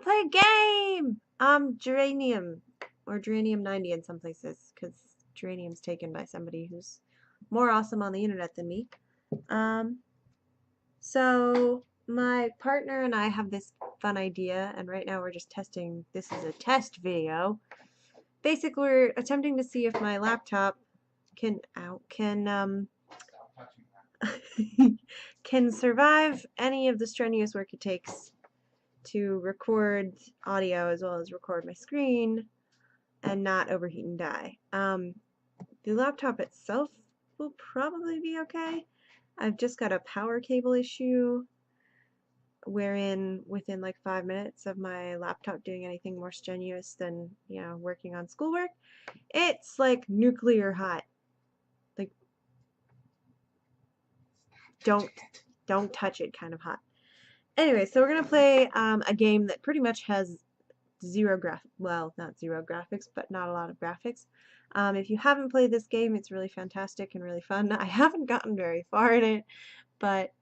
Play a game! Geranium. Or Geranium 90 in some places, because Geranium's taken by somebody who's more awesome on the internet than me. Um, so my partner and I have this fun idea, and right now we're just testing. This is a test video. Basically, we're attempting to see if my laptop can survive any of the strenuous work it takes to record audio as well as record my screen and not overheat and die. The laptop itself will probably be okay. I've just got a power cable issue wherein within like 5 minutes of my laptop doing anything more strenuous than, working on schoolwork, it's like nuclear hot. Like don't touch it kind of hot. Anyway, so we're gonna play a game that pretty much has not zero graphics, but not a lot of graphics. If you haven't played this game, it's really fantastic and really fun. I haven't gotten very far in it, but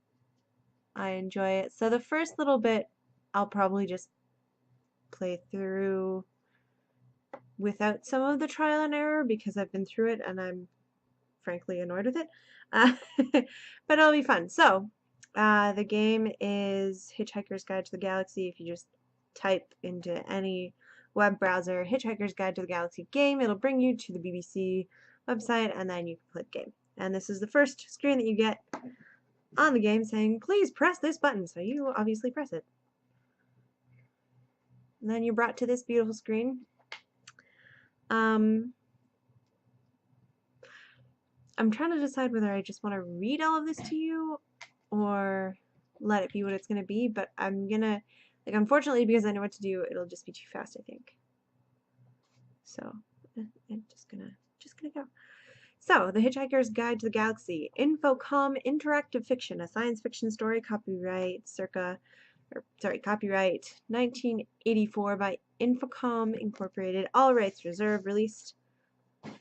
I enjoy it. So the first little bit, I'll probably just play through without some of the trial and error because I've been through it and I'm frankly annoyed with it. Uh, but it'll be fun. So the game is Hitchhiker's Guide to the Galaxy. If you just type into any web browser Hitchhiker's Guide to the Galaxy game, it'll bring you to the BBC website and then you can play the game. And this is the first screen that you get on the game saying, please press this button. So you obviously press it. And then you're brought to this beautiful screen. I'm trying to decide whether I just want to read all of this to you or let it be what it's going to be, but I'm going to, unfortunately, because I know what to do, it'll just be too fast, I think. So, I'm just gonna go. So, The Hitchhiker's Guide to the Galaxy, Infocom Interactive Fiction, a science fiction story, copyright 1984 by Infocom Incorporated, all rights reserved, released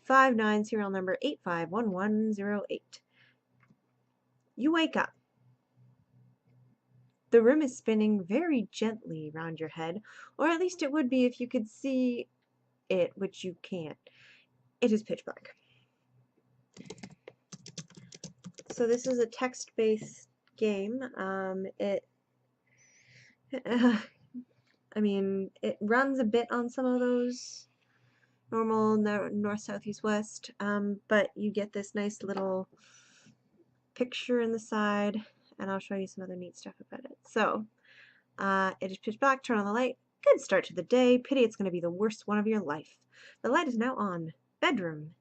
5/9, serial number 851108. You wake up. The room is spinning very gently round your head, or at least it would be if you could see it, which you can't. It is pitch black. So this is a text-based game. It runs a bit on some of those normal north, south, east, west, but you get this nice little picture in the side, and I'll show you some other neat stuff about it. So, it is pitch black, turn on the light. Good start to the day. Pity it's going to be the worst one of your life. The light is now on. Bedroom.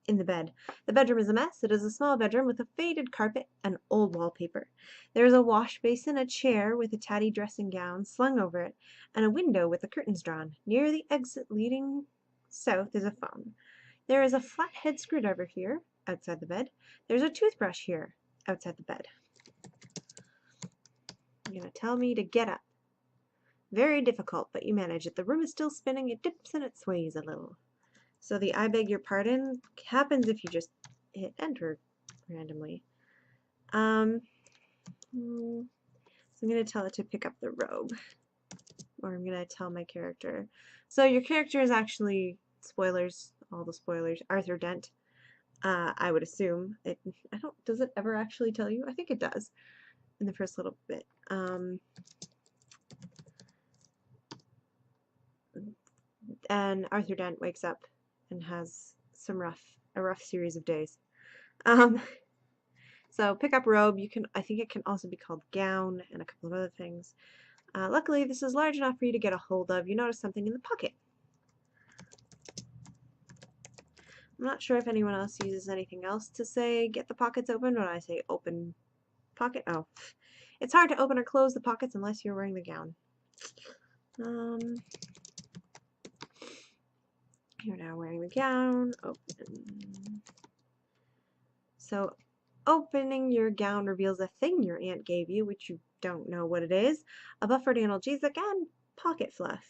In the bed. The bedroom is a mess. It is a small bedroom with a faded carpet and old wallpaper. There is a wash basin, a chair with a tatty dressing gown slung over it, and a window with the curtains drawn. Near the exit leading south is a phone. There is a flathead screwdriver here, outside the bed. There's a toothbrush here, outside the bed. You're going to tell me to get up. Very difficult, but you manage it. The room is still spinning. It dips and it sways a little. So the I beg your pardon happens if you just hit enter randomly. So I'm going to tell it to pick up the robe. Or I'm going to tell my character. So your character is actually, spoilers, all the spoilers, Arthur Dent. I would assume. Does it ever actually tell you? I think it does in the first little bit. And Arthur Dent wakes up and has a rough series of days. So pick up robe. I think it can also be called gown and a couple of other things. Luckily, this is large enough for you to get a hold of. You notice something in the pocket. I'm not sure if anyone else uses anything else to say get the pockets open when I say open pocket. Oh, it's hard to open or close the pockets unless you're wearing the gown. You're now wearing the gown. Open. So opening your gown reveals a thing your aunt gave you, which you don't know what it is. A buffered analgesic and pocket fluff.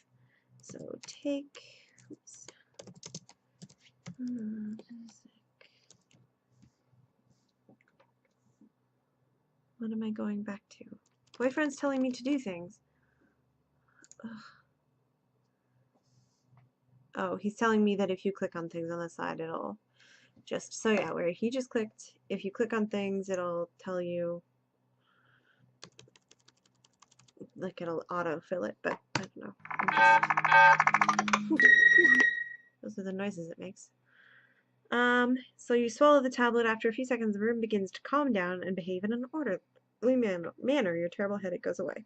So take... Oops. What am I going back to? Boyfriend's telling me to do things. Ugh. Oh, he's telling me that if you click on things on the side, it'll just, so yeah, where he just clicked, if you click on things, it'll tell you, like it'll autofill it, but I don't know. Those are the noises it makes. So you swallow the tablet. After a few seconds, the room begins to calm down and behave in an orderly manner. Your terrible headache goes away.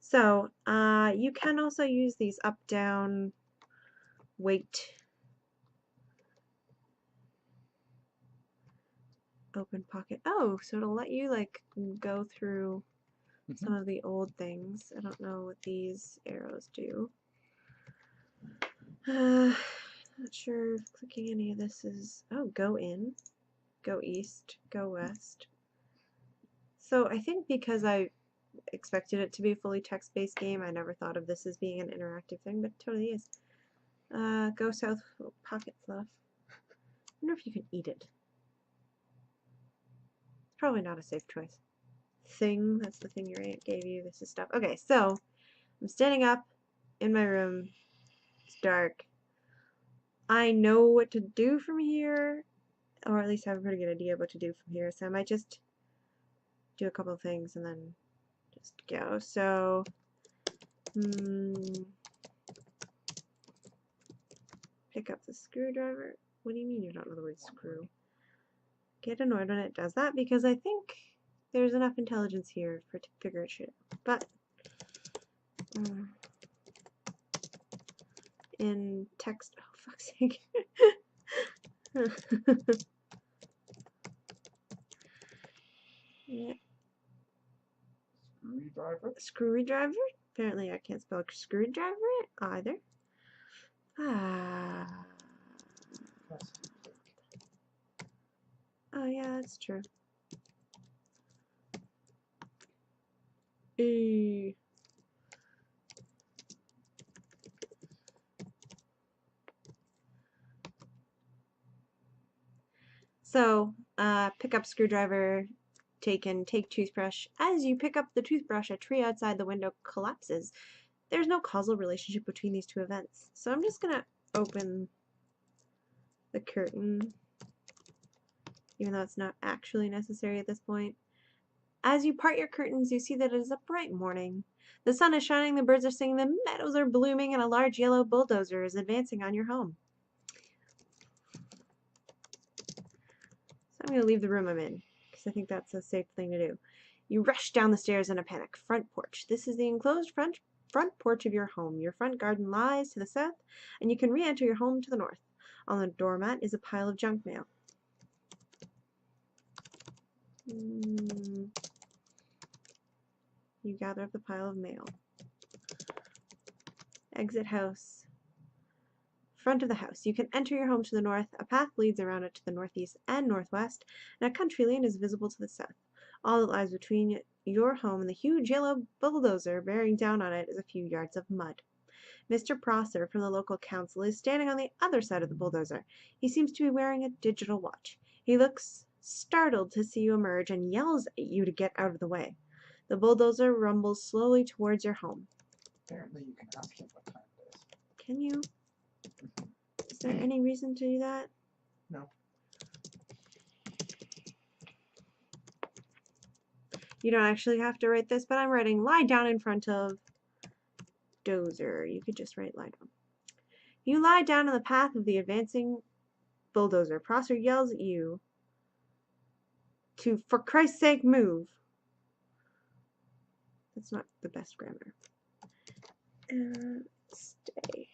So, you can also use these up, down, wait, open pocket. Oh, so it'll let you like go through some of the old things. I don't know what these arrows do. Not sure if clicking any of this is, oh, go in, go east, go west. So I think because I expected it to be a fully text-based game, I never thought of this as being an interactive thing, but it totally is. Go south, pocket fluff. I wonder if you can eat it. It's probably not a safe choice. Thing, that's the thing your aunt gave you. This is stuff. Okay, so I'm standing up in my room. It's dark. I know what to do from here, or at least I have a pretty good idea of what to do from here, so I might just do a couple of things and then just go. So, pick up the screwdriver. What do you mean you don't know the word screw? Get annoyed when it does that, because I think there's enough intelligence here for to figure it shit out. But in text, oh fuck's sake. Yeah. Screwdriver? Apparently I can't spell screwdriver either. Ah. Oh yeah, that's true. E. So, pick up screwdriver, take toothbrush. As you pick up the toothbrush, a tree outside the window collapses. There's no causal relationship between these two events. So I'm just gonna open the curtain, even though it's not actually necessary at this point. As you part your curtains, you see that it is a bright morning. The sun is shining, the birds are singing, the meadows are blooming, and a large yellow bulldozer is advancing on your home. So I'm going to leave the room I'm in, because I think that's a safe thing to do. You rush down the stairs in a panic. Front porch. This is the enclosed front porch of your home. Your front garden lies to the south, and you can re-enter your home to the north. On the doormat is a pile of junk mail. You gather up the pile of mail. Exit house. Front of the house. You can enter your home to the north. A path leads around it to the northeast and northwest, and a country lane is visible to the south. All that lies between your home and the huge yellow bulldozer bearing down on it is a few yards of mud. Mr. Prosser from the local council is standing on the other side of the bulldozer. He seems to be wearing a digital watch. He looks startled to see you emerge and yells at you to get out of the way. The bulldozer rumbles slowly towards your home. Apparently you can ask him what time it is. Can you? Is there any reason to do that? No. You don't actually have to write this, but I'm writing lie down in front of dozer. You could just write lie down. You lie down in the path of the advancing bulldozer. Prosser yells at you to, for Christ's sake, move. That's not the best grammar. Stay.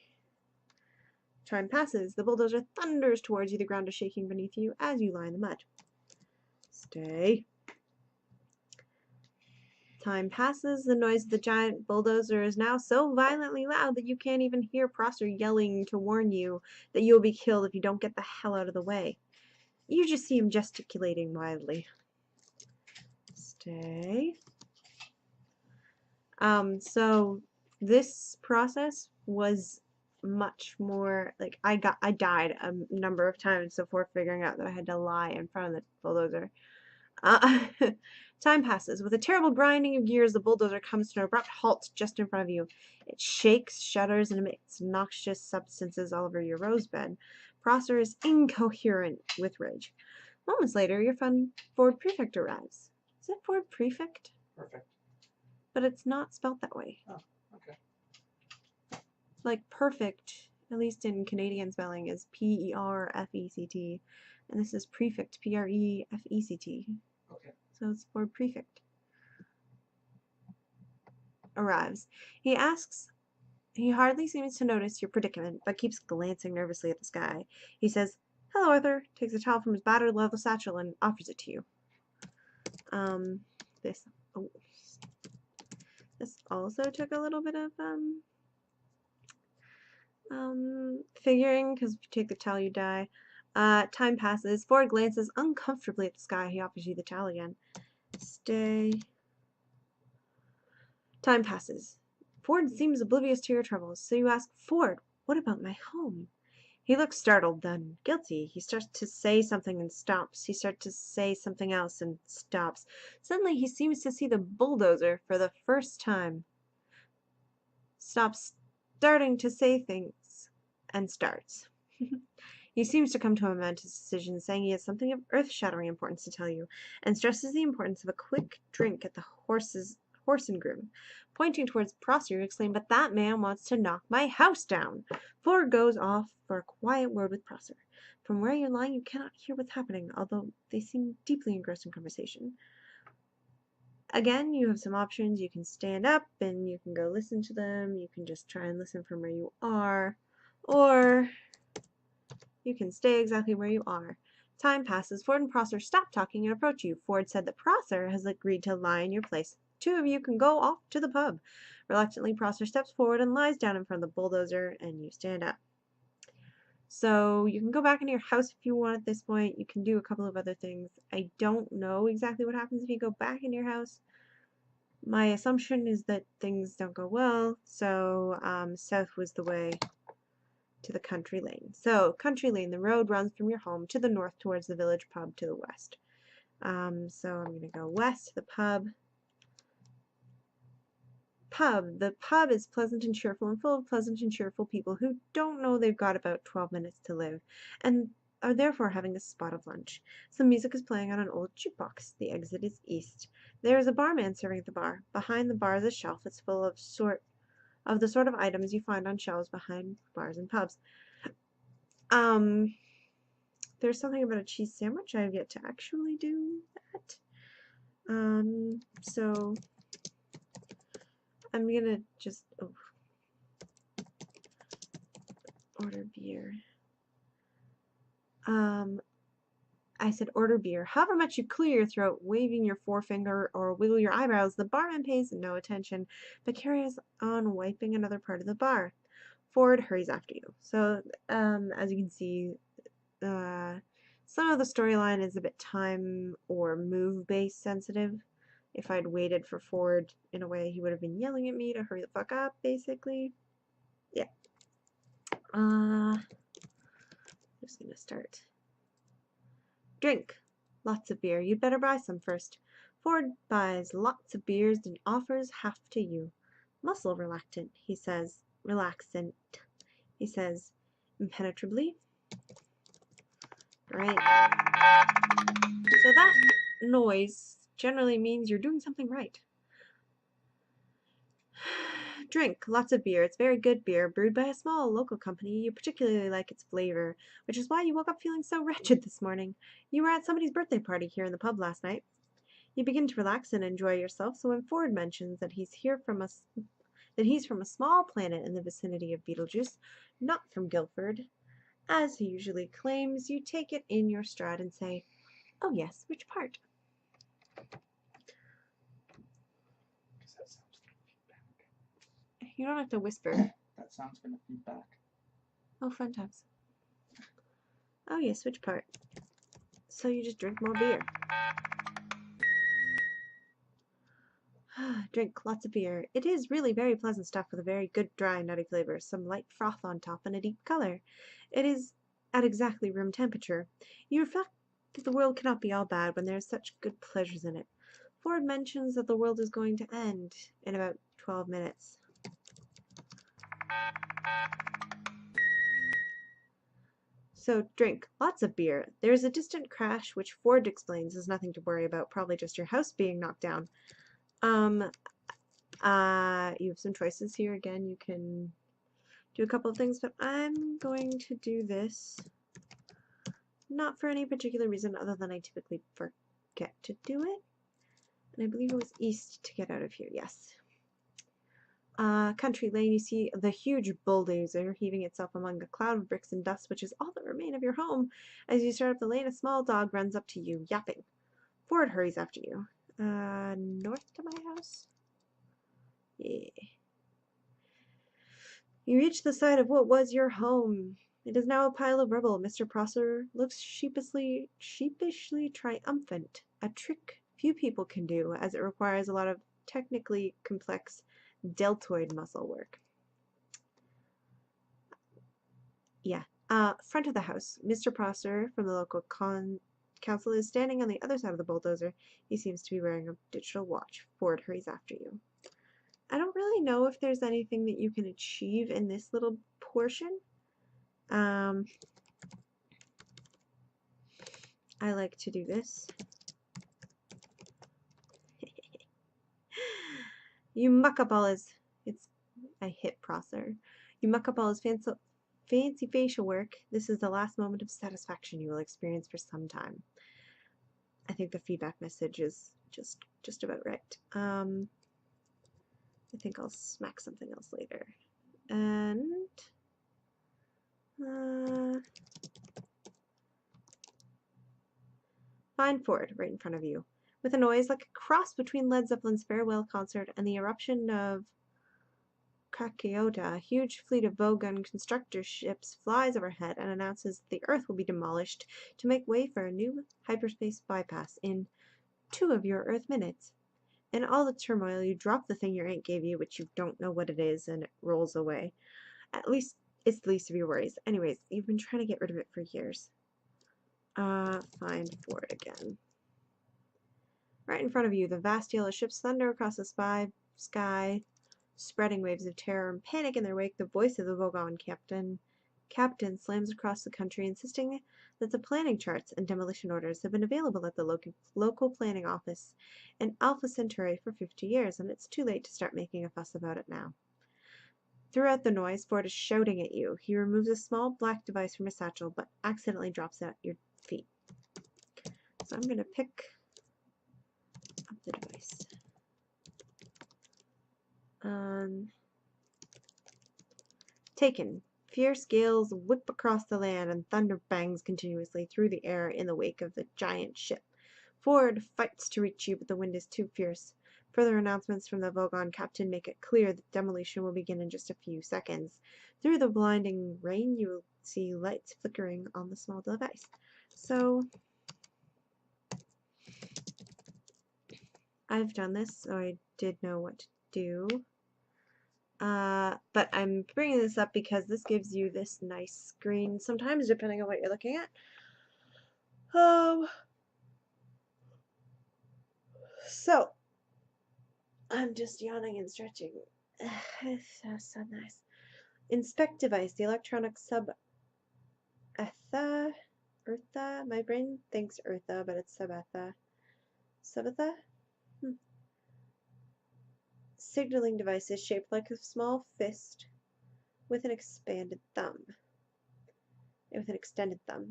Time passes. The bulldozer thunders towards you. The ground is shaking beneath you as you lie in the mud. Stay. Time passes. The noise of the giant bulldozer is now so violently loud that you can't even hear Prosser yelling to warn you that you will be killed if you don't get the hell out of the way. You just see him gesticulating wildly. Stay. So this process was much more like I died a number of times before figuring out that I had to lie in front of the bulldozer. Time passes. With a terrible grinding of gears, the bulldozer comes to an abrupt halt just in front of you. It shakes, shudders, and emits noxious substances all over your rose bed. Prosser is incoherent with rage. Moments later, your friend Ford Prefect arrives. Is it Ford Prefect? Perfect. But it's not spelled that way. Oh, okay. Like perfect, at least in Canadian spelling, is P-E-R-F-E-C-T. And this is prefect, P-R-E-F-E-C-T. Okay. So it's Ford Prefect. Arrives. He asks, he hardly seems to notice your predicament, but keeps glancing nervously at the sky. He says, "Hello, Arthur," takes a towel from his battered leather satchel and offers it to you. This, oh, this also took a little bit of, figuring, because if you take the towel, you die. Time passes. Ford glances uncomfortably at the sky. He offers you the towel again. Stay. Time passes. Ford seems oblivious to your troubles, so you ask, "Ford, what about my home?" He looks startled, then guilty. He starts to say something and stops. He starts to say something else and stops. Suddenly he seems to see the bulldozer for the first time. Stops starting to say things and starts. He seems to come to a momentous decision, saying he has something of earth-shattering importance to tell you, and stresses the importance of a quick drink at the horse and groom. Pointing towards Prosser, you exclaim, "But that man wants to knock my house down!" Ford goes off for a quiet word with Prosser. From where you're lying, you cannot hear what's happening, although they seem deeply engrossed in conversation. Again, you have some options. You can stand up and you can go listen to them. You can just try and listen from where you are. Or you can stay exactly where you are. Time passes. Ford and Prosser stop talking and approach you. Ford said that Prosser has agreed to lie in your place. Two of you can go off to the pub. Reluctantly, Prosser steps forward and lies down in front of the bulldozer, and you stand up. So you can go back into your house if you want at this point. You can do a couple of other things. I don't know exactly what happens if you go back into your house. My assumption is that things don't go well, so south was the way to the country lane. So, country lane, the road runs from your home to the north towards the village pub to the west. So I'm going to go west to the pub. The pub is pleasant and cheerful and full of pleasant and cheerful people who don't know they've got about 12 minutes to live and are therefore having a spot of lunch. Some music is playing on an old jukebox. The exit is east. There is a barman serving at the bar. Behind the bar is a shelf that's full of the sort of items you find on shelves behind bars and pubs. There's something about a cheese sandwich. I have yet to actually do that. So I'm gonna just order beer. I said order beer. However much you clear your throat, waving your forefinger or wiggle your eyebrows, the barman pays no attention, but carries on wiping another part of the bar. Ford hurries after you. So, as you can see, some of the storyline is a bit time or move based sensitive. If I'd waited for Ford in a way, he would have been yelling at me to hurry the fuck up, basically. Yeah. Just gonna start. Drink. Lots of beer. You'd better buy some first. Ford buys lots of beers and offers half to you. Muscle reluctant, he says. Relaxant, he says impenetrably. Right. So that noise generally means you're doing something right. Drink lots of beer. It's very good beer, brewed by a small local company. You particularly like its flavor, which is why you woke up feeling so wretched this morning. You were at somebody's birthday party here in the pub last night. You begin to relax and enjoy yourself, so when Ford mentions that he's from a small planet in the vicinity of Betelgeuse, not from Guildford, as he usually claims, you take it in your stride and say, "Oh yes, which part?" Because that sounds going to feedback. You don't have to whisper. That sounds going to feedback. Oh, fun times. Oh yes, which part? So you just drink more beer. Drink lots of beer. It is really very pleasant stuff with a very good dry nutty flavor, some light froth on top and a deep color. It is at exactly room temperature. You reflect that the world cannot be all bad when there are such good pleasures in it. Ford mentions that the world is going to end in about 12 minutes. So drink lots of beer. There's a distant crash, which Ford explains is nothing to worry about, probably just your house being knocked down. You have some choices here. Again, you can do a couple of things, but I'm going to do this not for any particular reason other than I typically forget to do it. And I believe it was east to get out of here, yes. Country lane, you see the huge bulldozer heaving itself among a cloud of bricks and dust, which is all that remain of your home. As you start up the lane, a small dog runs up to you, yapping. Ford hurries after you. North to my house? Yeah. You reach the side of what was your home. It is now a pile of rubble. Mr. Prosser looks sheepishly triumphant, a trick few people can do, as it requires a lot of technically complex deltoid muscle work. Yeah. Front of the house. Mr. Prosser from the local council is standing on the other side of the bulldozer. He seems to be wearing a digital watch. Ford hurries after you. I don't really know if there's anything that you can achieve in this little portion. I like to do this. You muck up all his... I hit Prosser. You muck up all his fancy facial work. This is the last moment of satisfaction you will experience for some time. I think the feedback message is just about right. I think I'll smack something else later. And find Ford right in front of you. With a noise like a cross between Led Zeppelin's farewell concert and the eruption of Krakatoa, a huge fleet of Vogon constructor ships flies overhead and announces that the Earth will be demolished to make way for a new hyperspace bypass in 2 of your Earth minutes. In all the turmoil, you drop the thing your aunt gave you, which you don't know what it is, and it rolls away. At least it's the least of your worries. Anyways, you've been trying to get rid of it for years. Find Ford again. Right in front of you, the vast yellow ships thunder across the sky, spreading waves of terror and panic in their wake. The voice of the Vogon captain slams across the country, insisting that the planning charts and demolition orders have been available at the local planning office in Alpha Centauri for 50 years, and it's too late to start making a fuss about it now. Throughout the noise, Ford is shouting at you. He removes a small black device from his satchel, but accidentally drops it at your feet. So I'm going to pick up the device. Taken. Fierce gales whip across the land and thunder bangs continuously through the air in the wake of the giant ship. Ford fights to reach you, but the wind is too fierce. Further announcements from the Vogon captain make it clear that demolition will begin in just a few seconds. Through the blinding rain, you will see lights flickering on the small device. So I've done this, so I did know what to do. But I'm bringing this up because this gives you this nice screen, sometimes depending on what you're looking at. So I'm just yawning and stretching. It's so nice. Inspect device, the electronic Eartha? My brain thinks Eartha, but it's Subatha. Subatha? Signaling device is shaped like a small fist with an extended thumb.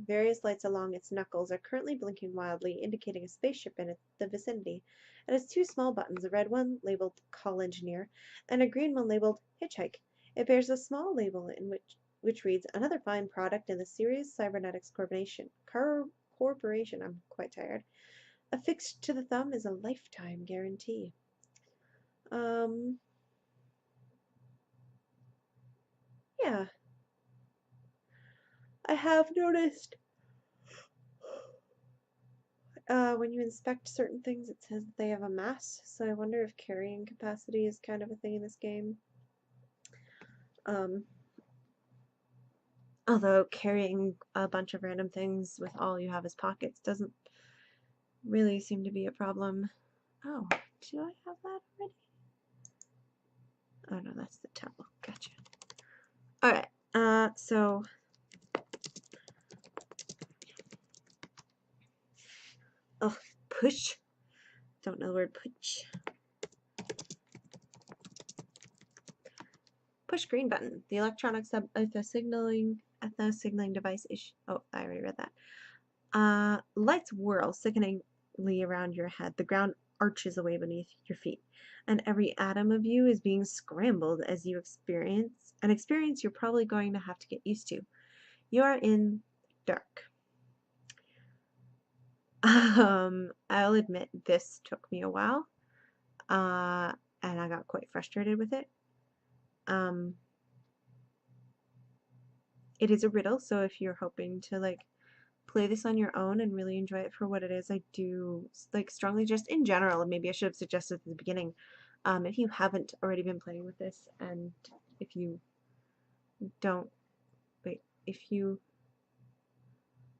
Various lights along its knuckles are currently blinking wildly, indicating a spaceship in the vicinity. It has 2 small buttons, a red one labeled Call Engineer and a green one labeled Hitchhike. It bears a small label in which reads, Another fine product in the Sirius Cybernetics Corporation. I'm quite tired. Affixed to the thumb is a lifetime guarantee. Yeah. I have noticed when you inspect certain things, it says that they have a mass, so I wonder if carrying capacity is kind of a thing in this game. Although carrying a bunch of random things with all you have as pockets doesn't really seem to be a problem. Oh, do I have that already? Oh no, that's the towel. Gotcha. Alright, so oh, push. Don't know the word push. Push green button. The electronic signaling device is. Oh, I already read that. Lights whirl sickeningly around your head. The ground arches away beneath your feet, and every atom of you is being scrambled as you experience an experience you're probably going to have to get used to. You are in dark. I'll admit this took me a while, and I got quite frustrated with it. It is a riddle, so if you're hoping to like play this on your own and really enjoy it for what it is, I do like strongly just in general, and maybe I should have suggested at the beginning, if you haven't already been playing with this, and if you don't, wait, if you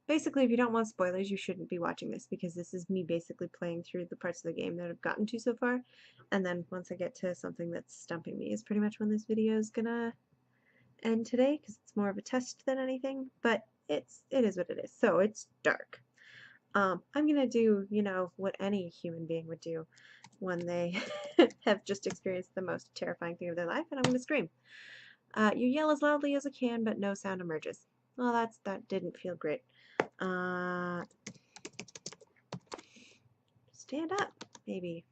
basically, if you don't want spoilers, you shouldn't be watching this because this is me basically playing through the parts of the game that I've gotten to so far, and then once I get to something that's stumping me is pretty much when this video is gonna end today because it's more of a test than anything, but it is what it is. So it's dark. I'm gonna do, you know, what any human being would do when they have just experienced the most terrifying thing of their life, and I'm gonna scream. You yell as loudly as you can, but no sound emerges. Well, that didn't feel great. Stand up, maybe.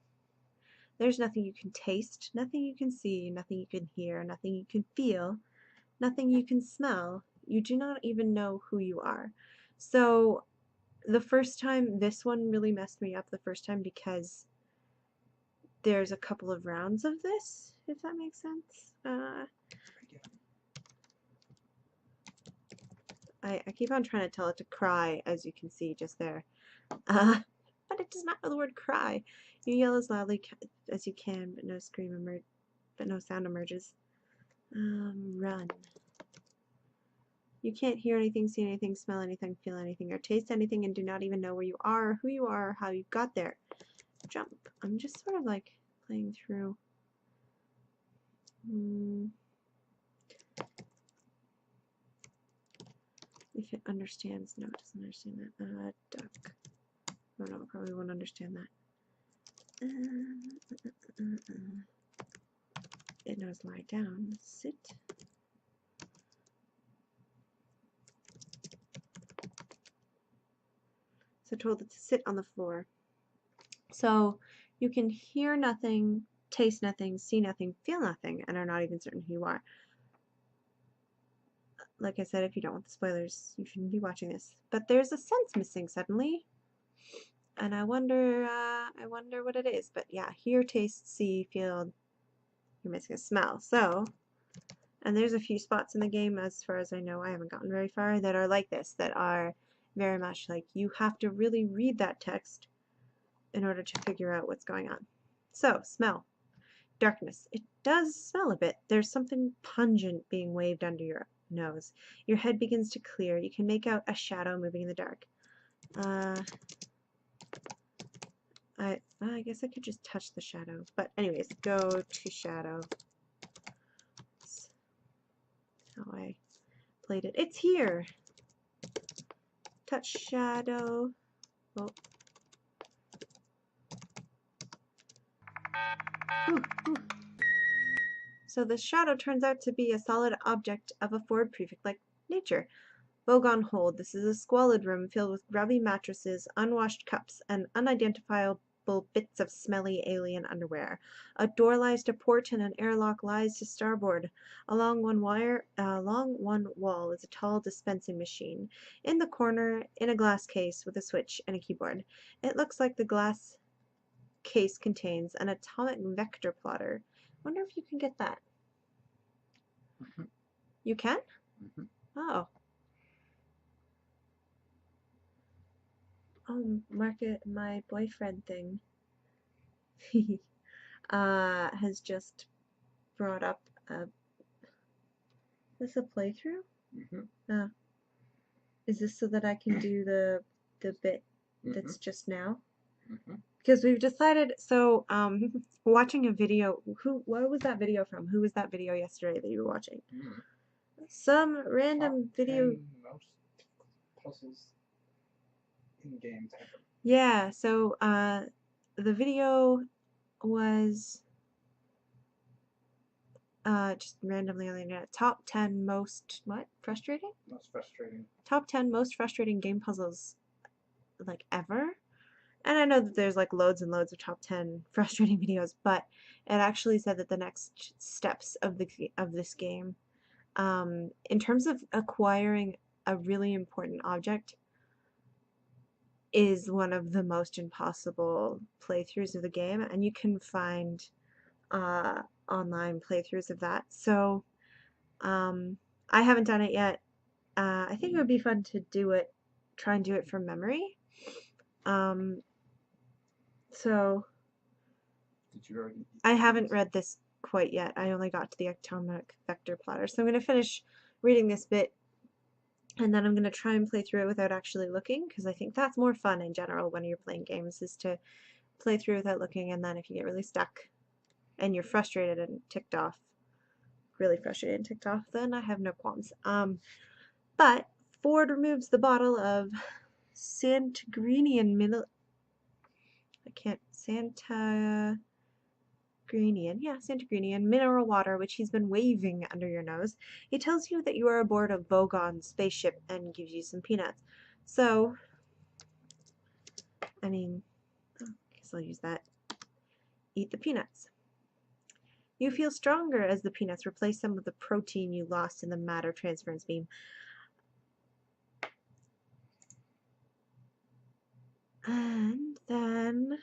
There's nothing you can taste, nothing you can see, nothing you can hear, nothing you can feel, nothing you can smell. You do not even know who you are. So the first time, this one really messed me up the first time because there's a couple of rounds of this, if that makes sense. I keep on trying to tell it to cry, as you can see just there. But it does not know the word cry. You yell as loudly as you can, but no sound emerges. Run. You can't hear anything, see anything, smell anything, feel anything, or taste anything, and do not even know where you are, who you are, or how you got there. Jump. I'm just sort of like playing through. If it understands. No, it doesn't understand that. Duck. Oh no, it probably won't understand that. It knows lie down. Sit. So told it to sit on the floor. So you can hear nothing, taste nothing, see nothing, feel nothing, and are not even certain who you are. Like I said, if you don't want the spoilers, you shouldn't be watching this. But there's a sense missing suddenly, and I wonder what it is. But yeah, hear, taste, see, feel. You're missing a smell. So, and there's a few spots in the game, as far as I know, I haven't gotten very far, that are like this, that are very much like you have to really read that text in order to figure out what's going on. So, smell. Darkness. It does smell a bit. There's something pungent being waved under your nose. Your head begins to clear. You can make out a shadow moving in the dark. I guess I could just touch the shadow. But anyways, go to shadow. That's how I played it. It's here! Touch shadow. Oh. Ooh, ooh. So the shadow turns out to be a solid object of a Ford prefect-like nature. Vogue hold. This is a squalid room filled with grubby mattresses, unwashed cups, and unidentifiable bits of smelly alien underwear. A door lies to port and an airlock lies to starboard. Along one wall is a tall dispensing machine. In the corner, in a glass case with a switch and a keyboard. It looks like the glass case contains an atomic vector plotter. Wonder if you can get that. Mm-hmm. You can? Mm-hmm. Oh. Oh, Market, my boyfriend thing, has just brought up a. Is this a playthrough? Mm-hmm. Is this so that I can do the bit Mm-hmm. that's just now? Mm-hmm. because we've decided, so watching a video, what was that video from? Who was that video yesterday that you were watching? Hmm. Some Top random video. 10 most puzzles in games ever. Yeah, so the video was just randomly on the internet. Top 10 most, what? Frustrating? Most frustrating. Top 10 most frustrating game puzzles, like, ever? And I know that there's like loads and loads of top 10 frustrating videos, but it actually said that the next steps of this game, in terms of acquiring a really important object, is one of the most impossible playthroughs of the game, and you can find uh, online playthroughs of that. So um, I haven't done it yet. I think it would be fun to do it, try and do it from memory. Um, so Did you already eat I the haven't peas? read this quite yet. I only got to the atomic vector plotter. So I'm going to finish reading this bit, and then I'm going to try and play through it without actually looking, because I think that's more fun in general when you're playing games, is to play through without looking, and then if you get really stuck and you're frustrated and ticked off, really frustrated and ticked off, then I have no qualms. But Ford removes the bottle of Santagrinian mineral. I can't. Santagrinian mineral water, which he's been waving under your nose. He tells you that you are aboard a Vogon spaceship and gives you some peanuts. So, I mean, I guess I'll use that. Eat the peanuts. You feel stronger as the peanuts replace some of the protein you lost in the matter transference beam. And then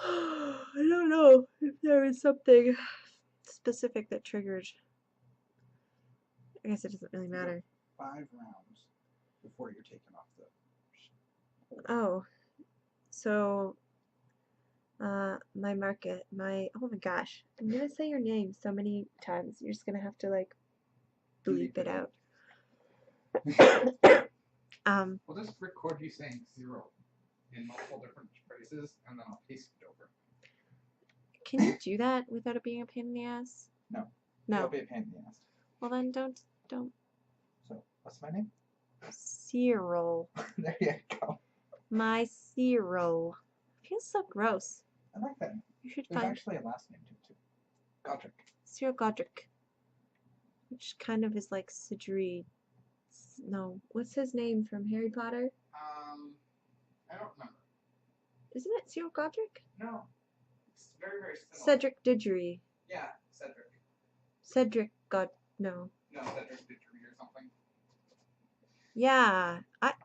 I don't know if there is something specific that triggered. I guess it doesn't really matter. 5 rounds before you're taken off the. Oh, so oh my gosh, I'm gonna say your name so many times. You're just gonna have to like bleep it out. We'll just record you saying 0 in multiple different phrases, and then I'll paste it over. Can you do that without it being a pain in the ass? No. No. It'll be a pain in the ass. Well then don't. So, what's my name? Cyril. There you go. My Cyril. Feels so gross. I like that. You should There's find actually a last name too. Godric. Cyril Godric, which kind of is like Sidri. No, what's his name from Harry Potter? I don't remember. Isn't it Cyril Godric? No. It's very, very similar. Cedric Diggory. Yeah, Cedric. Cedric God. No. No, Cedric Diggory or something. Yeah.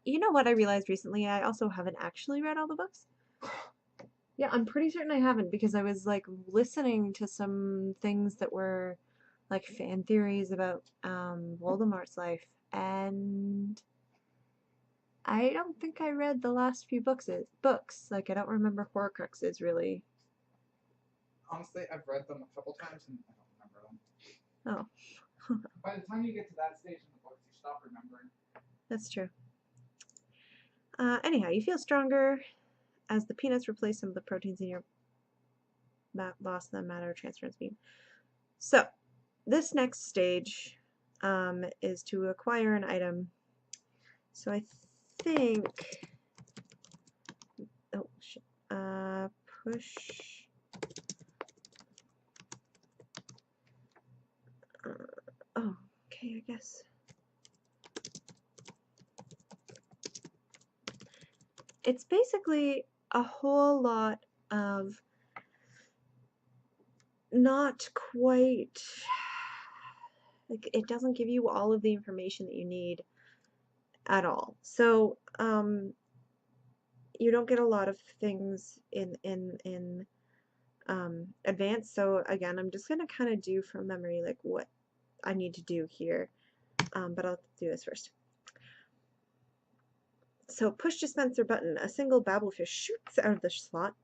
You know what I realized recently? I also haven't actually read all the books. Yeah, I'm pretty certain I haven't, because I was like listening to some things that were like fan theories about Voldemort's life, and I don't think I read the last few books. Like I don't remember Horcruxes really. Honestly, I've read them a couple times and I don't remember them. Oh. By the time you get to that stage in the books, you stop remembering. That's true. Anyhow, you feel stronger as the peanuts replace some of the proteins in your lost in the matter transference beam. So, this next stage is to acquire an item. So I think, oh shit, push, oh, okay, I guess. It's basically a whole lot of not quite, like, it doesn't give you all of the information that you need at all. So, you don't get a lot of things in advance. So again, I'm just gonna kind of do from memory like what I need to do here, but I'll do this first. So push dispenser button. A single babblefish shoots out of the slot.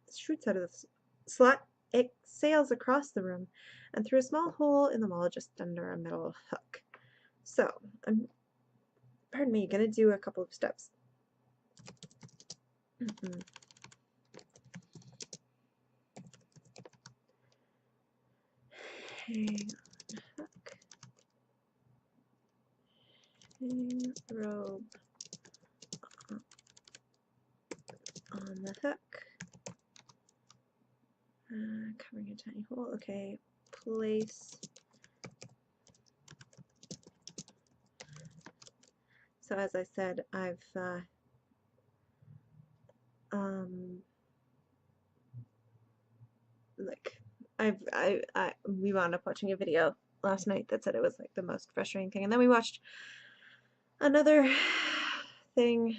It sails across the room and through a small hole in the wall just under a metal hook. So I'm, pardon me, gonna do a couple of steps. Mm-mm. Hang hook. Hang robe on the hook. Covering a tiny hole. Okay. Place. So as I said, I've like we wound up watching a video last night that said it was like the most frustrating thing, and then we watched another thing.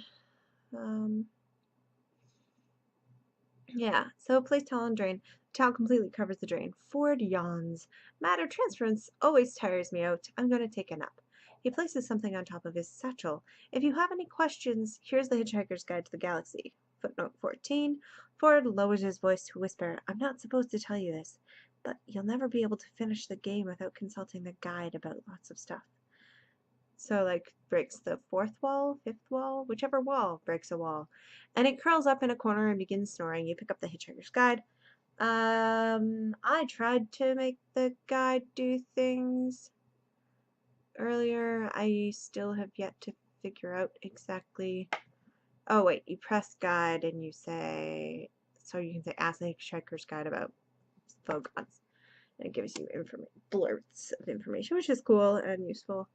Yeah, so place towel and drain. Towel completely covers the drain. Ford yawns. Matter transference always tires me out. I'm going to take a nap. He places something on top of his satchel. If you have any questions, here's the Hitchhiker's Guide to the Galaxy. Footnote 14. Ford lowers his voice to whisper, I'm not supposed to tell you this, but you'll never be able to finish the game without consulting the guide about lots of stuff. So, like, breaks the fourth wall, fifth wall, whichever wall breaks a wall. And it curls up in a corner and begins snoring. You pick up the Hitchhiker's Guide. I tried to make the guide do things earlier. I still have yet to figure out exactly. Oh, wait, you press guide and you say, so you can say, ask the Hitchhiker's Guide about photons. And it gives you blurts of information, which is cool and useful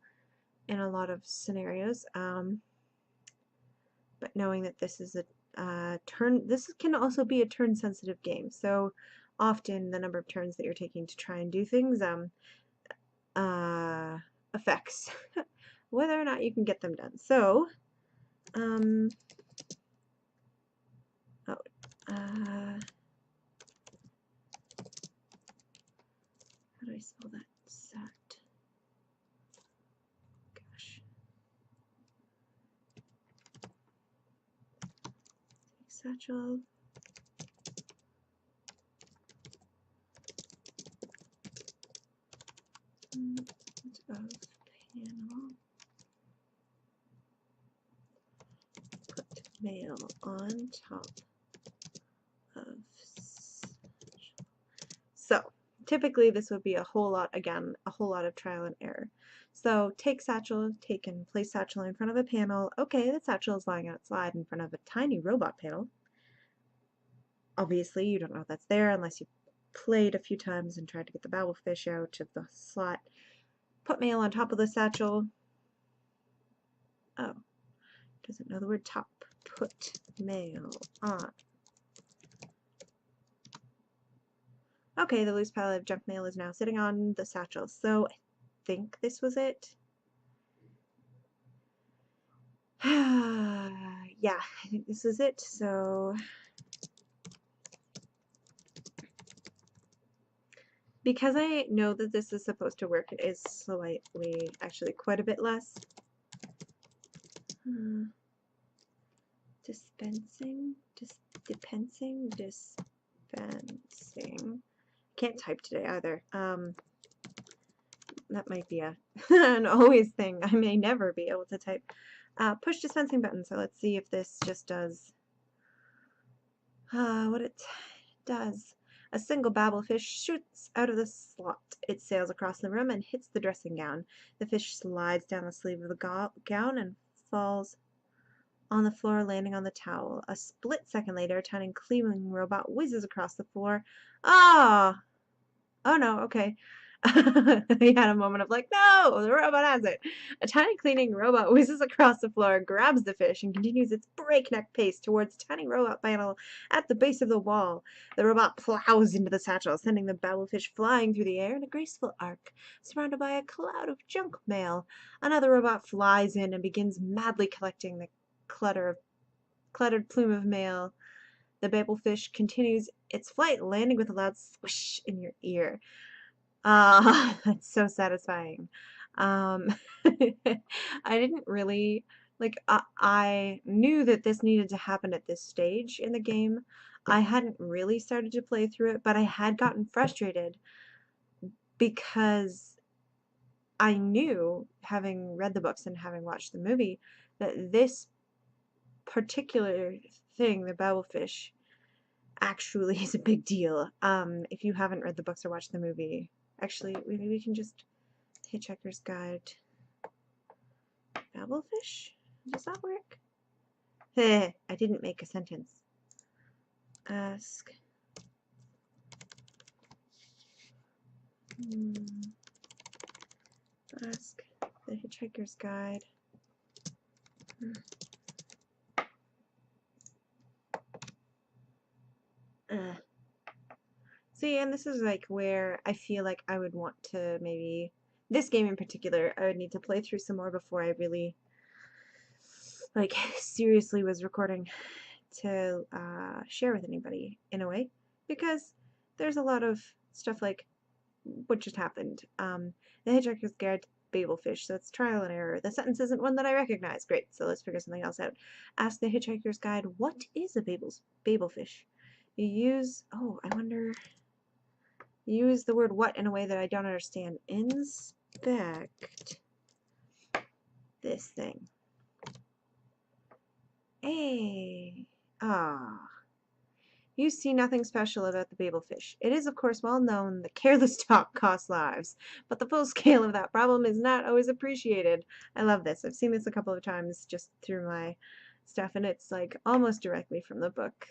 in a lot of scenarios. But knowing that this is a this can also be a turn-sensitive game. So often the number of turns that you're taking to try and do things affects whether or not you can get them done. So, oh, how do I spell that? Sat. Gosh. Satchel. Of panel. Put mail on top of. So typically this would be a whole lot, again, a whole lot of trial and error. So take satchel, take and place satchel in front of a panel. Okay, the satchel is lying outside in front of a tiny robot panel. Obviously, you don't know that's there unless you played a few times and tried to get the babblefish out of the slot. Put mail on top of the satchel. Oh, doesn't know the word top. Put mail on. Okay, the loose pile of junk mail is now sitting on the satchel. So I think this was it. Yeah, I think this is it. So because I know that this is supposed to work, it is slightly, actually quite a bit less. Dispensing. Can't type today either. That might be an always thing. I may never be able to type. Push dispensing button. So let's see if this just does what it does. A single babblefish shoots out of the slot. It sails across the room and hits the dressing gown. The fish slides down the sleeve of the gown and falls on the floor, landing on the towel. A split second later, a tiny cleaning robot whizzes across the floor. Ah! Oh no, okay. He had a moment of like, no, the robot has it. A tiny cleaning robot whizzes across the floor, grabs the fish, and continues its breakneck pace towards the tiny robot panel at the base of the wall. The robot plows into the satchel, sending the babblefish flying through the air in a graceful arc, surrounded by a cloud of junk mail. Another robot flies in and begins madly collecting the cluttered plume of mail. The babblefish continues its flight, landing with a loud swish in your ear. That's so satisfying. Um, I didn't really, like, I knew that this needed to happen at this stage in the game. I hadn't really started to play through it, but I had gotten frustrated because I knew, having read the books and having watched the movie, that this particular thing, the babblefish, actually is a big deal. If you haven't read the books or watched the movie, actually, maybe we can just Hitchhiker's Guide. Babblefish? Does that work? Heh, I didn't make a sentence. Ask. Ask the Hitchhiker's Guide. See, and this is like where I feel like I would want to maybe, this game in particular, I would need to play through some more before I really, like, seriously was recording to share with anybody in a way, because there's a lot of stuff like what just happened. The Hitchhiker's Guide to Babelfish, so it's trial and error. The sentence isn't one that I recognize. Great, so let's figure something else out. Ask the Hitchhiker's Guide, what is a Babelfish? You use, oh, I wonder, use the word what in a way that I don't understand. Inspect this thing. Hey. Ah. You see nothing special about the Babelfish. It is, of course, well known that careless talk costs lives, but the full scale of that problem is not always appreciated. I love this. I've seen this a couple of times just through my stuff, and it's like almost directly from the book.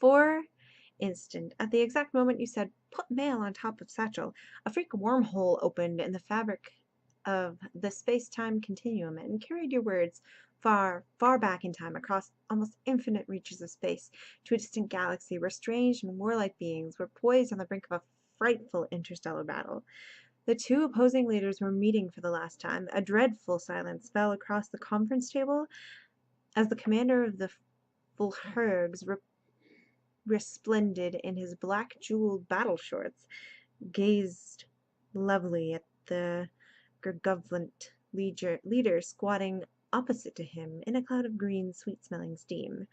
For instance, at the exact moment you said, put mail on top of satchel, a freak wormhole opened in the fabric of the space-time continuum and carried your words far, far back in time across almost infinite reaches of space to a distant galaxy where strange and warlike beings were poised on the brink of a frightful interstellar battle. The two opposing leaders were meeting for the last time. A dreadful silence fell across the conference table as the commander of the Volhergs resplendent in his black jeweled battle shorts, gazed lovely at the gurgulent leader squatting opposite to him in a cloud of green, sweet-smelling steam.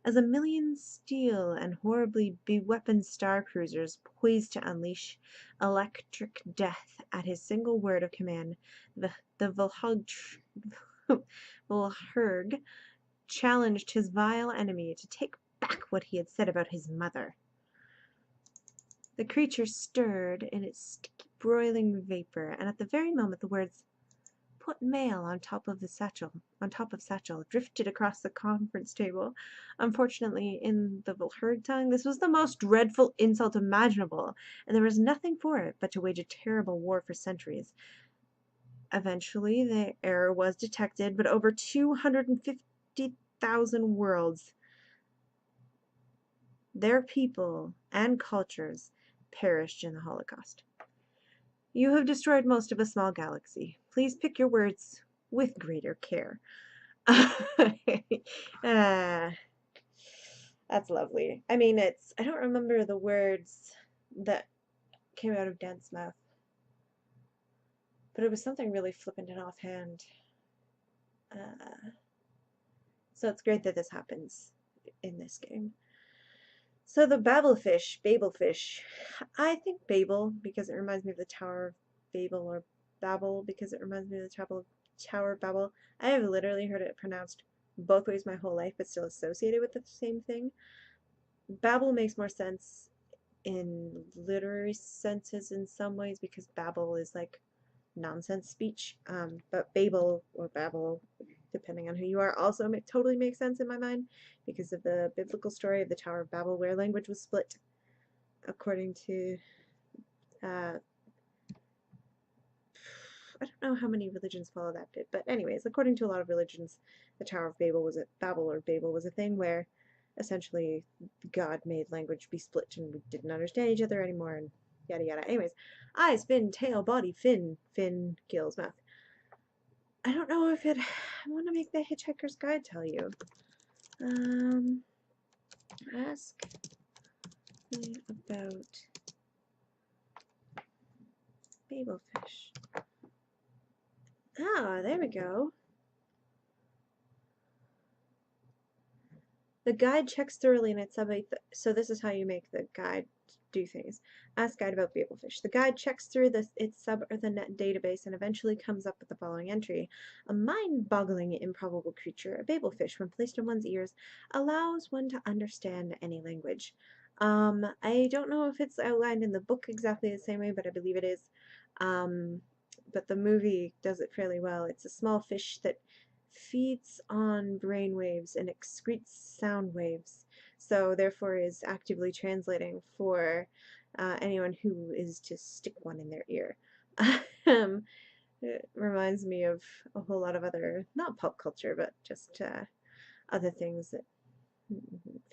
As a million steel and horribly beweaponed star cruisers poised to unleash electric death at his single word of command, the Volherg challenged his vile enemy to take back what he had said about his mother. The creature stirred in its sticky, broiling vapor, and at the very moment the words "put mail on top of satchel," drifted across the conference table. Unfortunately, in the Volherg tongue, this was the most dreadful insult imaginable, and there was nothing for it but to wage a terrible war for centuries. Eventually, the error was detected, but over 250,000 worlds, their people and cultures, perished in the Holocaust. You have destroyed most of a small galaxy. Please pick your words with greater care. That's lovely. I mean, I don't remember the words that came out of Dan's mouth, but it was something really flippant and offhand. So it's great that this happens in this game. So the Babelfish. I think Babel because it reminds me of the Tower of Babel, or Babel because it reminds me of the Tower of Babel. I have literally heard it pronounced both ways my whole life, but still associated with the same thing. Babel makes more sense in literary senses in some ways because Babel is like nonsense speech. But Babel or Babel, depending on who you are, also totally makes sense in my mind because of the biblical story of the Tower of Babel, where language was split according to I don't know how many religions follow that bit, but anyways, according to a lot of religions, the Tower of Babel was a thing where essentially God made language be split and we didn't understand each other anymore and yada yada. Anyways, eyes, fin, tail, body, fin, gills, mouth. I don't know if I want to make the Hitchhiker's Guide tell you. Ask me about Babelfish. Ah, there we go. The guide checks thoroughly in its subway. So this is how you make the guide do things. Ask guide about babelfish. The guide checks through its sub or the net database and eventually comes up with the following entry. A mind-boggling improbable creature, a babelfish, when placed in one's ears, allows one to understand any language. I don't know if it's outlined in the book exactly the same way, but I believe it is. But the movie does it fairly well. It's a small fish that feeds on brain waves and excretes sound waves, so therefore is actively translating for anyone who is to stick one in their ear. It reminds me of a whole lot of other, not pop culture, but just other things that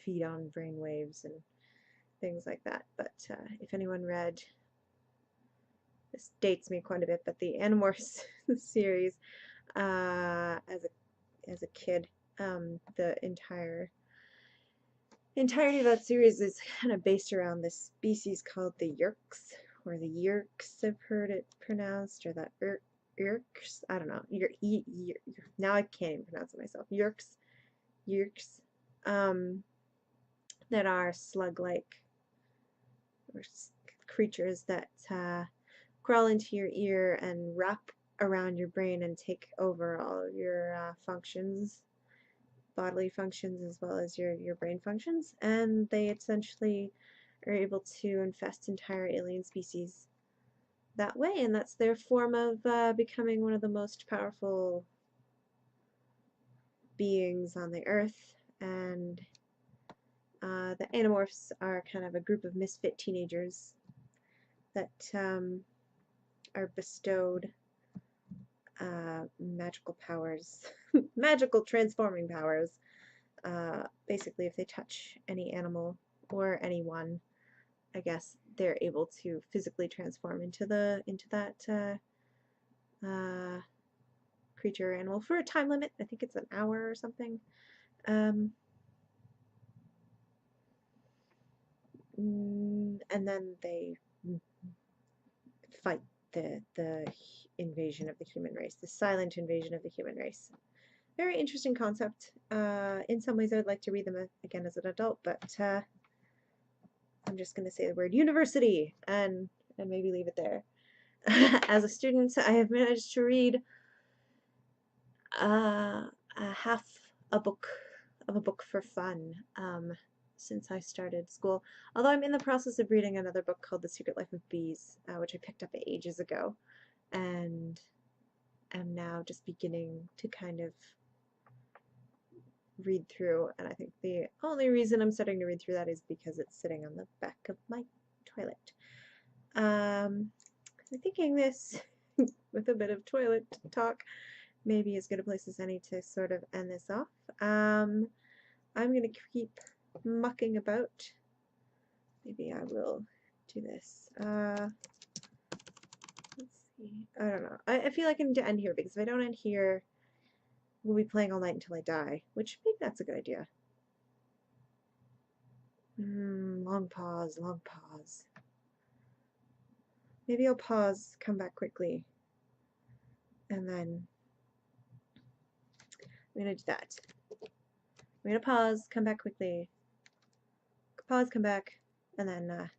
feed on brain waves and things like that. But if anyone read, this dates me quite a bit, but the Animorphs series as a kid, the entirety of that series is kind of based around this species called the Yerks, or the Yerks, I've heard it pronounced, or the Yerks, I don't know. Now I can't even pronounce it myself. Yerks, that are slug-like, or creatures that crawl into your ear and wrap around your brain and take over all of your functions, bodily functions as well as your brain functions, and they essentially are able to infest entire alien species that way, and that's their form of becoming one of the most powerful beings on the earth. And the Animorphs are kind of a group of misfit teenagers that are bestowed magical powers, magical transforming powers. Basically, if they touch any animal or anyone, I guess they're able to physically transform into that creature or animal for a time limit. I think it's an hour or something. And then they fight the invasion of the human race, the silent invasion of the human race. Very interesting concept. In some ways, I would like to read them again as an adult, but I'm just going to say the word university and maybe leave it there. As a student, I have managed to read half a book of a book for fun since I started school. Although I'm in the process of reading another book called The Secret Life of Bees, which I picked up ages ago, and am now just beginning to kind of read through. And I think the only reason I'm starting to read through that is because it's sitting on the back of my toilet. I'm thinking this, with a bit of toilet talk, maybe as good a place as any to sort of end this off. I'm going to keep mucking about. Maybe I will do this. Let's see. I don't know. I feel like I need to end here, because if I don't end here, we'll be playing all night until I die, which maybe that's a good idea. Long pause, long pause. Maybe I'll pause, come back quickly, and then I'm going to do that. I'm going to pause, come back quickly, pause, come back, and then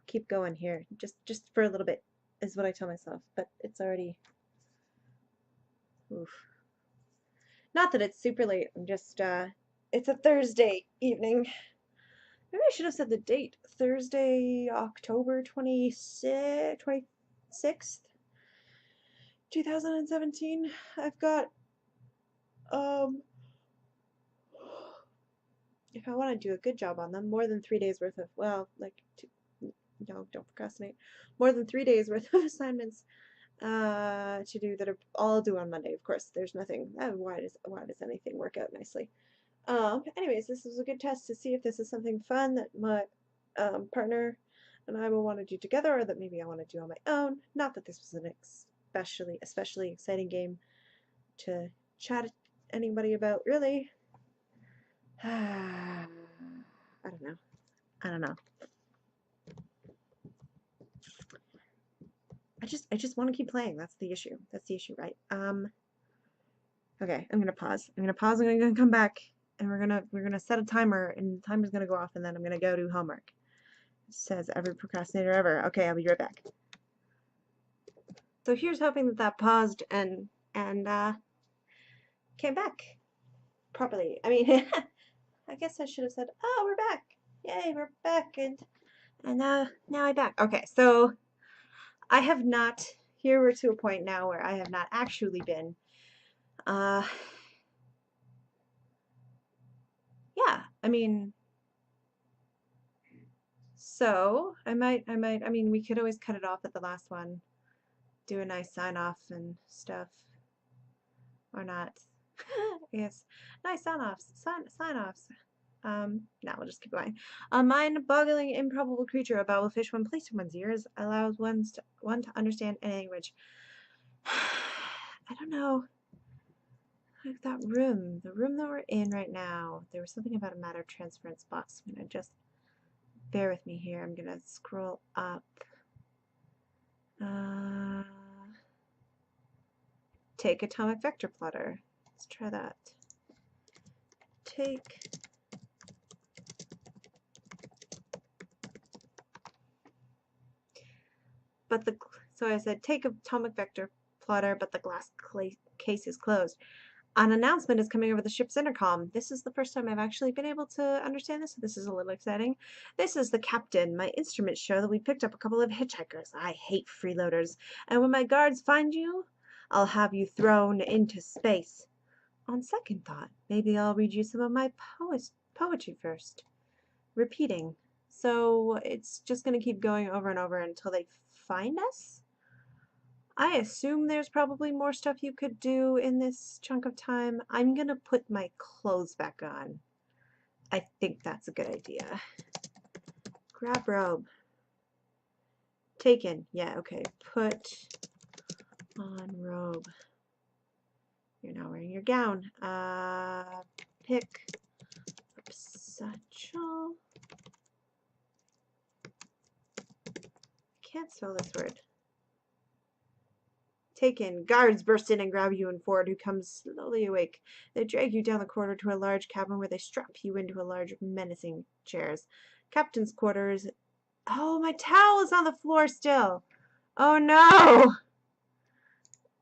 keep going here. Just for a little bit is what I tell myself, but it's already, oof. Not that it's super late, I'm just, it's a Thursday evening. Maybe I should have said the date. Thursday, October 26th, 2017. I've got, if I want to do a good job on them, more than 3 days worth of, well, like, no, don't procrastinate. More than 3 days worth of assignments to do that are all due on Monday. Of course, there's nothing. Why does anything work out nicely? Anyways, this was a good test to see if this is something fun that my partner and I will want to do together, or that maybe I want to do on my own. Not that this was an especially exciting game to chat anybody about, really. I don't know. I don't know. I just want to keep playing. That's the issue. That's the issue, right? Okay, I'm gonna pause. I'm gonna come back, and we're gonna set a timer, and the timer's gonna go off, and then I'm gonna go do homework. Says every procrastinator ever. Okay, I'll be right back. So here's hoping that that paused and came back properly. I mean, I guess I should have said, "Oh, we're back! Yay, we're back!" And now I'm back. Okay, so I have not. Here we're to a point now where I have not actually been. Uh, yeah. I mean, so I mean, we could always cut it off at the last one, do a nice sign off and stuff, or not. Yes, nice sign offs. Now we'll just keep going. A mind-boggling, improbable creature, a babblefish, when placed in one's ears, allows one to understand any language. I don't know. Like that room, the room that we're in right now. There was something about a matter transference box. I'm gonna just bear with me here. I'm gonna scroll up. Uh, take atomic vector plotter. Let's try that. Take. But the so I said take atomic vector plotter, but the glass case is closed. An announcement is coming over the ship's intercom. This is the first time I've actually been able to understand this, so this is a little exciting. This is the captain. My instruments show that we picked up a couple of hitchhikers. I hate freeloaders. And when my guards find you, I'll have you thrown into space. On second thought, maybe I'll read you some of my poetry first. Repeating. So it's just going to keep going over and over until they find us? I assume there's probably more stuff you could do in this chunk of time. I'm gonna put my clothes back on. I think that's a good idea. Grab robe. Taken. Yeah, okay. Put on robe. You're now wearing your gown. Pick up satchel. Can't spell this word. Taken. Guards burst in and grab you and Ford, who comes slowly awake. They drag you down the corridor to a large cabin where they strap you into a large, menacing chairs. Captain's quarters. Oh, my towel is on the floor still. Oh no!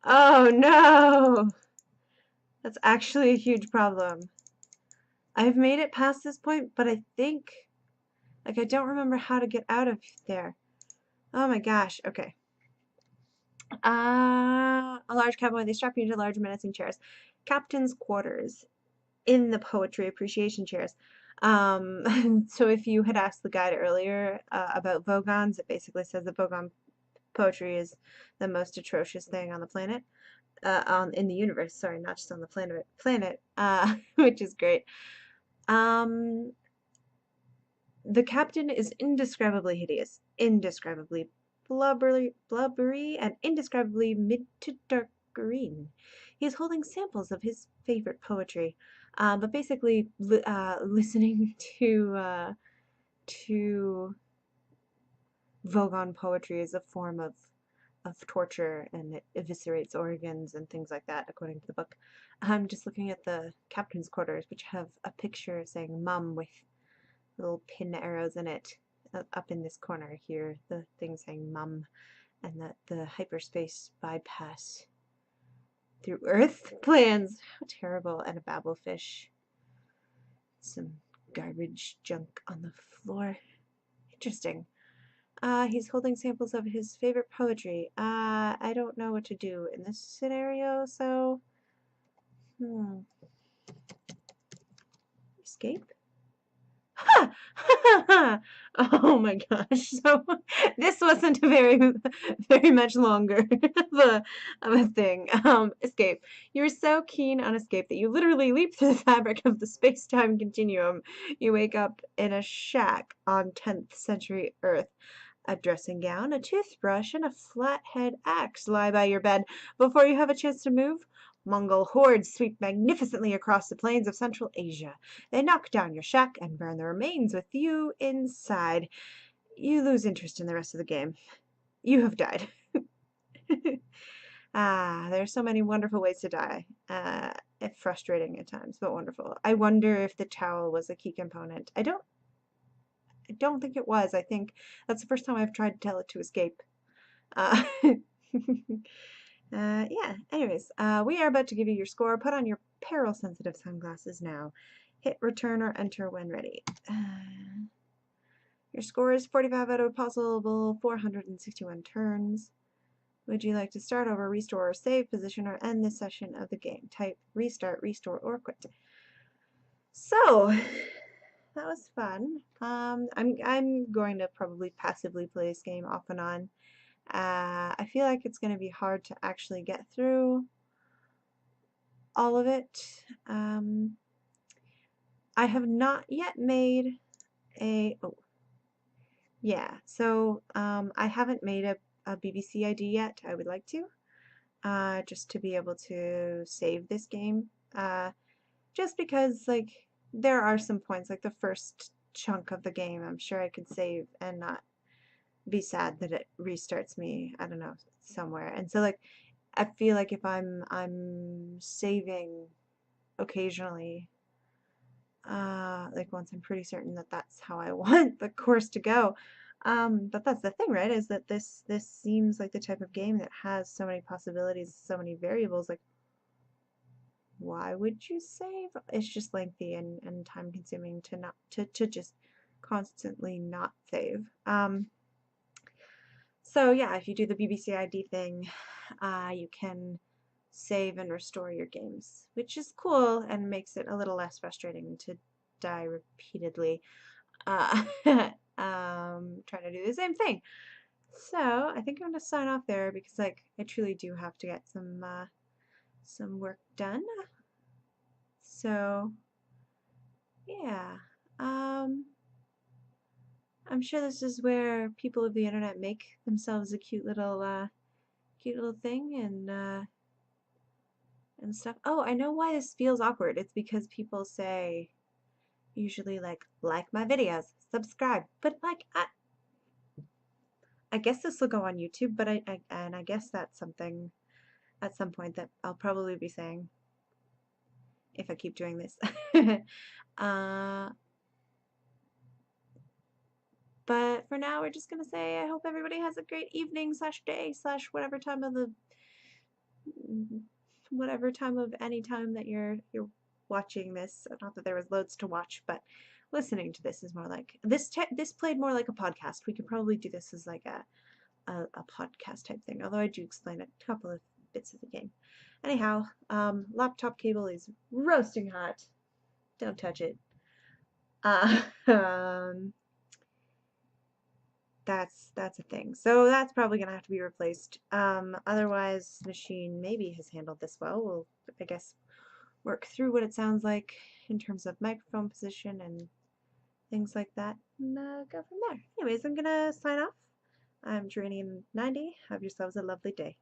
Oh no! That's actually a huge problem. I've made it past this point, but I think, like, I don't remember how to get out of there. Oh my gosh. Okay. A large cabin where they strap you into large menacing chairs. Captain's quarters in the poetry appreciation chairs. So if you had asked the guide earlier about Vogons, it basically says that Vogon poetry is the most atrocious thing on the planet, in the universe. Sorry, not just on the planet, which is great. The captain is indescribably hideous, indescribably blubbery, and indescribably mid to dark green. He is holding samples of his favorite poetry, but basically listening to Vogon poetry is a form of torture, and it eviscerates organs and things like that, according to the book. I'm just looking at the captain's quarters, which have a picture saying "Mum" with little pin arrows in it up in this corner here. The thing saying "Mum," and the hyperspace bypass through Earth plans. How terrible! And a babblefish. Some garbage junk on the floor. Interesting. He's holding samples of his favorite poetry. I don't know what to do in this scenario, so escape? Ha! Oh my gosh. So this wasn't a very much longer of a thing. Escape. You're so keen on escape that you literally leap through the fabric of the space-time continuum. You wake up in a shack on 10th century Earth. A dressing gown, a toothbrush, and a flathead axe lie by your bed. Before you have a chance to move, Mongol hordes sweep magnificently across the plains of Central Asia. They knock down your shack and burn the remains with you inside. You lose interest in the rest of the game. You have died. There are so many wonderful ways to die. Frustrating at times, but wonderful. I wonder if the towel was a key component. I don't think it was. I think that's the first time I've tried to tell it to escape. Yeah, anyways, we are about to give you your score. Put on your peril-sensitive sunglasses now. Hit return or enter when ready. Your score is 45 out of possible 461 turns. Would you like to start over, restore, or save position, or end this session of the game? Type restart, restore, or quit. So, that was fun. I'm going to probably passively play this game off and on. I feel like it's going to be hard to actually get through all of it. I have not yet made oh, yeah, so I haven't made a BBC ID yet. I would like to, just to be able to save this game. Just because, like, there are some points, like the first chunk of the game, I'm sure I could save and not be sad that it restarts me, I don't know, somewhere. And so, like, I feel like if I'm saving occasionally, like once I'm pretty certain that that's how I want the course to go. But that's the thing, right? Is that this seems like the type of game that has so many possibilities, so many variables. Like, why would you save? It's just lengthy and time consuming to not to just constantly not save. So yeah, if you do the BBC ID thing, you can save and restore your games, which is cool and makes it a little less frustrating to die repeatedly, trying to do the same thing. So I think I'm gonna sign off there because, like, I truly do have to get some work done. So yeah, I'm sure this is where people of the internet make themselves a cute little thing and stuff. Oh, I know why this feels awkward. It's because people say usually like my videos, subscribe, but like I guess this will go on YouTube, but I guess that's something at some point that I'll probably be saying if I keep doing this. uh, but for now, we're just gonna say I hope everybody has a great evening slash day slash whatever time of the whatever time of any time that you're watching this. Not that there was loads to watch, but listening to this is more like this played more like a podcast. We could probably do this as like a podcast type thing, although I do explain a couple of bits of the game. Anyhow, laptop cable is roasting hot. Don't touch it. Um, that's a thing. So that's probably gonna have to be replaced. Otherwise, machine maybe has handled this well. We'll, I guess, work through what it sounds like in terms of microphone position and things like that, and go from there. Anyways, I'm gonna sign off. I'm Geranium90. Have yourselves a lovely day.